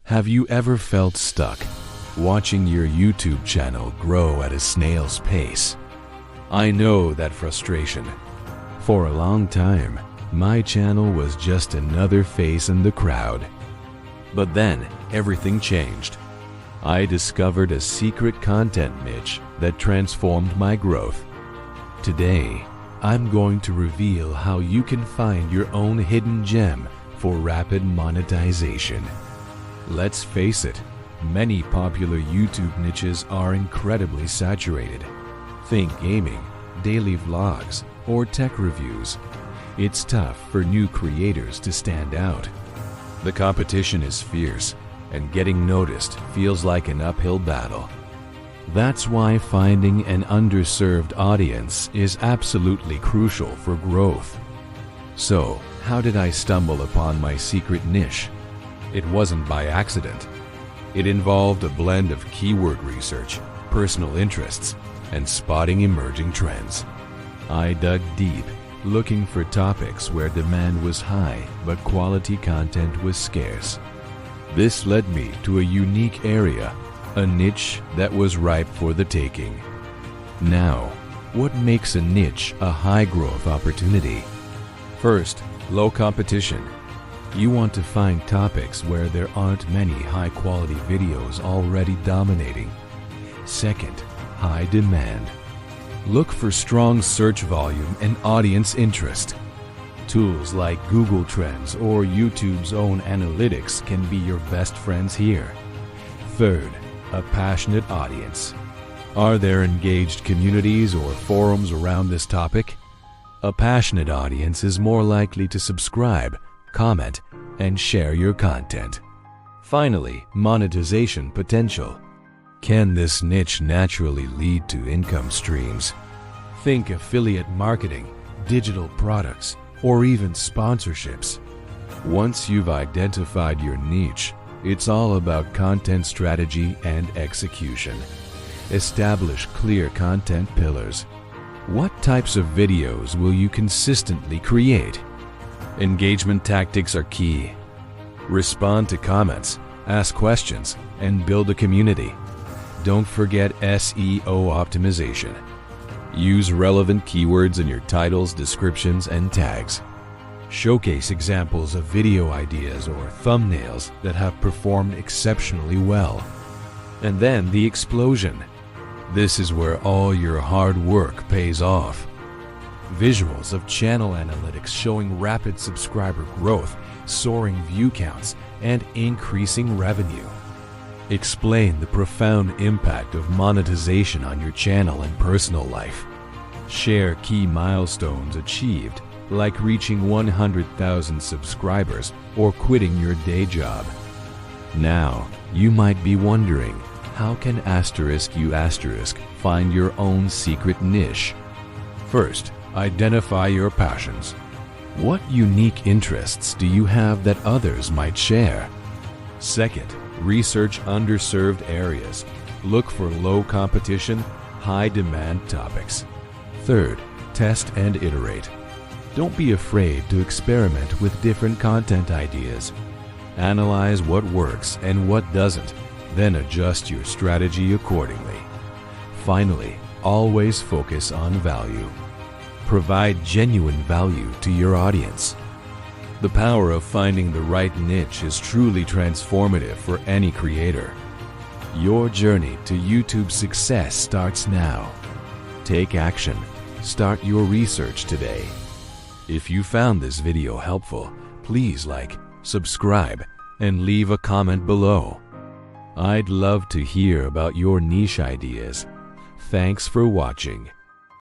Have you ever felt stuck, watching your YouTube channel grow at a snail's pace? I know that frustration. For a long time, my channel was just another face in the crowd. But then, everything changed. I discovered a secret content niche that transformed my growth. Today, I'm going to reveal how you can find your own hidden gem for rapid monetization. Let's face it, many popular YouTube niches are incredibly saturated. Think gaming, daily vlogs, or tech reviews. It's tough for new creators to stand out. The competition is fierce, and getting noticed feels like an uphill battle. That's why finding an underserved audience is absolutely crucial for growth. So, how did I stumble upon my secret niche? It wasn't by accident. It involved a blend of keyword research, personal interests, and spotting emerging trends. I dug deep, looking for topics where demand was high but quality content was scarce. This led me to a unique area, a niche that was ripe for the taking. Now, what makes a niche a high-growth opportunity? First, low competition. You want to find topics where there aren't many high-quality videos already dominating. Second, high demand. Look for strong search volume and audience interest. Tools like Google Trends or YouTube's own analytics can be your best friends here. Third, a passionate audience. Are there engaged communities or forums around this topic? A passionate audience is more likely to subscribe, comment, and share your content. Finally, monetization potential. Can this niche naturally lead to income streams? Think affiliate marketing, digital products, or even sponsorships. Once you've identified your niche, it's all about content strategy and execution. Establish clear content pillars. What types of videos will you consistently create? Engagement tactics are key. Respond to comments, ask questions, and build a community. Don't forget SEO optimization. Use relevant keywords in your titles, descriptions, and tags. Showcase examples of video ideas or thumbnails that have performed exceptionally well. And then the explosion. This is where all your hard work pays off. Visuals of channel analytics showing rapid subscriber growth, soaring view counts, and increasing revenue. Explain the profound impact of monetization on your channel and personal life. Share key milestones achieved, like reaching 100,000 subscribers or quitting your day job. Now, you might be wondering, how can *U* find your own secret niche? First, identify your passions. What unique interests do you have that others might share? Second, research underserved areas. Look for low competition, high demand topics. Third, test and iterate. Don't be afraid to experiment with different content ideas. Analyze what works and what doesn't, then adjust your strategy accordingly. Finally, always focus on value. Provide genuine value to your audience. The power of finding the right niche is truly transformative for any creator. Your journey to YouTube success starts now. Take action. Start your research today. If you found this video helpful, please like, subscribe, and leave a comment below. I'd love to hear about your niche ideas. Thanks for watching.